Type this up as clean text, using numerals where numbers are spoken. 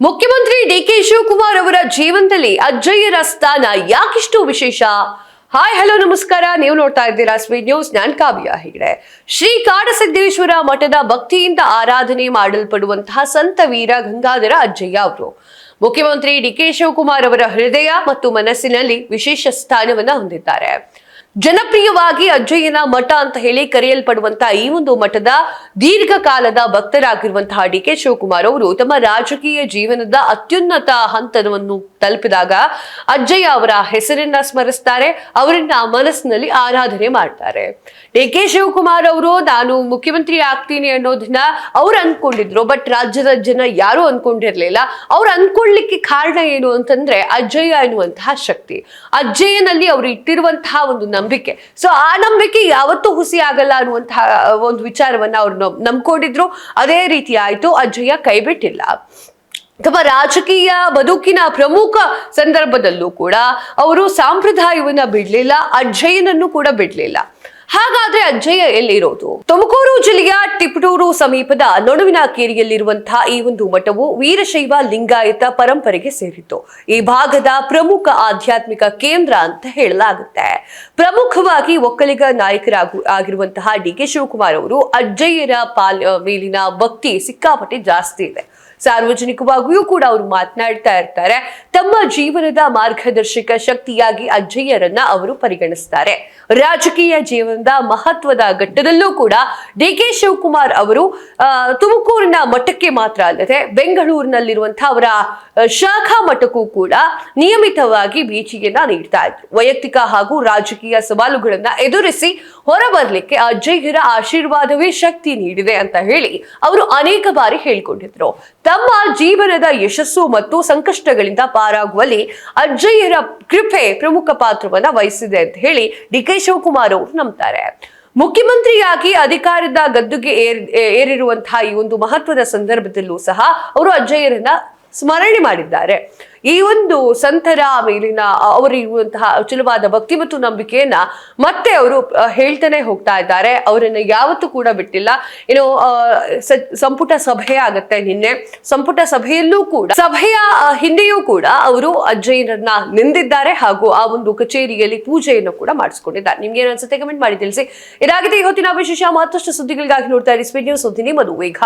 ಮುಖ್ಯಮಂತ್ರಿ ಡಿಕೆ ಶಿವಕುಮಾರ್ ಅವರ ಜೀವನದಲ್ಲಿ ಅಜ್ಜಯ್ಯರ ಸ್ಥಾನ ಯಾಕಿಷ್ಟು ವಿಶೇಷ? ಹಾಯ್ ಹಲೋ ನಮಸ್ಕಾರ, ನೀವು ನೋಡ್ತಾ ಇದ್ದೀರಾ ಸ್ಪೀಡ್ ನ್ಯೂಸ್. ನಾನ್ ಕಾವ್ಯ ಹೆಗ್ಡೆ. ಶ್ರೀ ಕಾಡಸಿದ್ದೇಶ್ವರ ಮಠದ ಭಕ್ತಿಯಿಂದ ಆರಾಧನೆ ಮಾಡಲ್ಪಡುವಂತಹ ಸಂತ ವೀರ ಗಂಗಾಧರ ಅಜ್ಜಯ್ಯ ಅವರು ಮುಖ್ಯಮಂತ್ರಿ ಡಿಕೆ ಶಿವಕುಮಾರ್ ಅವರ ಹೃದಯ ಮತ್ತು ಮನಸ್ಸಿನಲ್ಲಿ ವಿಶೇಷ ಸ್ಥಾನವನ್ನ ಹೊಂದಿದ್ದಾರೆ. ಜನಪ್ರಿಯವಾಗಿ ಅಜ್ಜಯ್ಯನ ಮಠ ಅಂತ ಹೇಳಿ ಕರೆಯಲ್ಪಡುವಂತಹ ಈ ಒಂದು ಮಠದ ದೀರ್ಘಕಾಲದ ಭಕ್ತರಾಗಿರುವಂತಹ ಡಿಕೆ ಶಿವಕುಮಾರ್ ಅವರು ತಮ್ಮ ರಾಜಕೀಯ ಜೀವನದ ಅತ್ಯುನ್ನತ ಹಂತವನ್ನು ತಲುಪಿದಾಗ ಅಜ್ಜಯ್ಯ ಅವರ ಹೆಸರನ್ನ ಸ್ಮರಿಸ್ತಾರೆ, ಅವರನ್ನ ಮನಸ್ಸಿನಲ್ಲಿ ಆರಾಧನೆ ಮಾಡ್ತಾರೆ. ಡಿಕೆ ಶಿವಕುಮಾರ್ ಅವರು ನಾನು ಮುಖ್ಯಮಂತ್ರಿ ಆಗ್ತೀನಿ ಅನ್ನೋದನ್ನ ಅವ್ರು ಅನ್ಕೊಂಡಿದ್ರು, ಬಟ್ ರಾಜ್ಯದ ಜನ ಯಾರು ಅನ್ಕೊಂಡಿರ್ಲಿಲ್ಲ. ಅವ್ರು ಅನ್ಕೊಳ್ಳಿಕ್ಕೆ ಕಾರಣ ಏನು ಅಂತಂದ್ರೆ ಅಜ್ಜಯ್ಯ ಎನ್ನುವಂತಹ ಶಕ್ತಿ, ಅಜ್ಜಯ್ಯನಲ್ಲಿ ಅವರು ಇಟ್ಟಿರುವಂತಹ ಒಂದು ನಂಬಿಕೆ. ಸೊ ಆ ನಂಬಿಕೆ ಯಾವತ್ತೂ ಹುಸಿ ಆಗಲ್ಲ ಅನ್ನುವಂತಹ ಒಂದು ವಿಚಾರವನ್ನ ಅವ್ರು ನಂಬ್ಕೊಂಡಿದ್ರು. ಅದೇ ರೀತಿ ಆಯ್ತು, ಅಜ್ಜಯ್ಯ ಕೈ ಬಿಟ್ಟಿಲ್ಲ. ತಮ್ಮ ರಾಜಕೀಯ ಬದುಕಿನ ಪ್ರಮುಖ ಸಂದರ್ಭದಲ್ಲೂ ಕೂಡ ಅವರು ಸಂಪ್ರದಾಯವನ್ನ ಬಿಡ್ಲಿಲ್ಲ, ಅಜ್ಜಯ್ಯನನ್ನು ಕೂಡ ಬಿಡ್ಲಿಲ್ಲ. ಹಾಗಾದ್ರೆ ಅಜ್ಜಯ್ಯ ಎಲ್ಲಿರೋದು? ತುಮಕೂರು ಜಿಲ್ಲೆಯ ತಿಪಟೂರು ಸಮೀಪದ ನಡುವಿನಕೇರಿಯಲ್ಲಿರುವಂತಹ ಈ ಒಂದು ಮಠವು ವೀರಶೈವ ಲಿಂಗಾಯತ ಪರಂಪರೆಗೆ ಸೇರಿತ್ತು. ಈ ಭಾಗದ ಪ್ರಮುಖ ಆಧ್ಯಾತ್ಮಿಕ ಕೇಂದ್ರ ಅಂತ ಹೇಳಲಾಗುತ್ತೆ. ಪ್ರಮುಖವಾಗಿ ಒಕ್ಕಲಿಗ ನಾಯಕರಾಗಿರುವಂತಹ ಡಿಕೆ ಶಿವಕುಮಾರ್ ಅವರು ಅಜ್ಜಯ್ಯರ ಮೇಲಿನ ಭಕ್ತಿ ಸಿಕ್ಕಾಪಟ್ಟೆ ಜಾಸ್ತಿ ಇದೆ. ಸಾರ್ವಜನಿಕವಾಗಿಯೂ ಕೂಡ ಅವರು ಮಾತನಾಡ್ತಾ ಇರ್ತಾರೆ. ತಮ್ಮ ಜೀವನದ ಮಾರ್ಗದರ್ಶಕ ಶಕ್ತಿಯಾಗಿ ಅಜ್ಜಯ್ಯರನ್ನ ಅವರು ಪರಿಗಣಿಸ್ತಾರೆ. ರಾಜಕೀಯ ಜೀವನದ ಮಹತ್ವದ ಘಟ್ಟದಲ್ಲೂ ಕೂಡ ಡಿಕೆ ಶಿವಕುಮಾರ್ ಅವರು ತುಮಕೂರಿನ ಮಠಕ್ಕೆ ಮಾತ್ರ ಅಲ್ಲದೆ ಬೆಂಗಳೂರಿನಲ್ಲಿರುವಂತಹ ಅವರ ಶಾಖಾ ಮಠಕ್ಕೂ ಕೂಡ ನಿಯಮಿತವಾಗಿ ಭೇಟಿಯನ್ನ ನೀಡ್ತಾ ಇದ್ರು. ವೈಯಕ್ತಿಕ ಹಾಗೂ ರಾಜಕೀಯ ಸವಾಲುಗಳನ್ನ ಎದುರಿಸಿ ಹೊರಬರ್ಲಿಕ್ಕೆ ಅಜ್ಜಯ್ಯರ ಆಶೀರ್ವಾದವೇ ಶಕ್ತಿ ನೀಡಿದೆ ಅಂತ ಹೇಳಿ ಅವರು ಅನೇಕ ಬಾರಿ ಹೇಳಿಕೊಂಡಿದ್ರು. ತಮ್ಮ ಜೀವನದ ಯಶಸ್ಸು ಮತ್ತು ಸಂಕಷ್ಟಗಳಿಂದ ಪಾರಾಗುವಲ್ಲಿ ಅಜ್ಜಯ್ಯರ ಕೃಪೆ ಪ್ರಮುಖ ಪಾತ್ರವನ್ನ ವಹಿಸಿದೆ ಅಂತ ಹೇಳಿ ಡಿಕೆ ಶಿವಕುಮಾರ್ ಅವರು ನಂಬ್ತಾರೆ. ಮುಖ್ಯಮಂತ್ರಿಯಾಗಿ ಅಧಿಕಾರದ ಗದ್ದುಗೆ ಏರಿರುವಂತಹ ಈ ಒಂದು ಮಹತ್ವದ ಸಂದರ್ಭದಲ್ಲೂ ಸಹ ಅವರು ಅಜ್ಜಯ್ಯರನ್ನ ಸ್ಮರಣೆ ಮಾಡಿದ್ದಾರೆ. ಈ ಒಂದು ಸಂತರ ಮೇಲಿನ ಅವರಿರುವಂತಹ ಅಚಲವಾದ ಭಕ್ತಿ ಮತ್ತು ನಂಬಿಕೆಯನ್ನ ಮತ್ತೆ ಅವರು ಹೇಳ್ತಾನೆ ಹೋಗ್ತಾ ಇದ್ದಾರೆ. ಅವರನ್ನ ಯಾವತ್ತೂ ಕೂಡ ಬಿಟ್ಟಿಲ್ಲ. ಏನು ಸಂಪುಟ ಸಭೆ ಆಗತ್ತೆ ನಿನ್ನೆ, ಸಂಪುಟ ಸಭೆಯಲ್ಲೂ ಕೂಡ ಸಭೆಯ ಹಿಂದೆಯೂ ಕೂಡ ಅವರು ಅಜ್ಜಯ್ಯರನ್ನ ನಿಂದಿದ್ದಾರೆ ಹಾಗೂ ಆ ಒಂದು ಕಚೇರಿಯಲ್ಲಿ ಪೂಜೆಯನ್ನು ಕೂಡ ಮಾಡಿಸ್ಕೊಂಡಿದ್ದಾರೆ. ನಿಮ್ಗೆ ಏನ್ ಅನ್ಸುತ್ತೆ ಕಮೆಂಟ್ ಮಾಡಿ ತಿಳಿಸಿ. ಇದಾಗಿದೆ ಇವತ್ತಿನ ವಿಶೇಷ. ಮತ್ತಷ್ಟು ಸುದ್ದಿಗಳಿಗಾಗಿ ನೋಡ್ತಾ ಇರಿ ಸ್ಪೀಡ್ ನ್ಯೂಸ್. ನಿಮ್ಮದು ವೇಗ.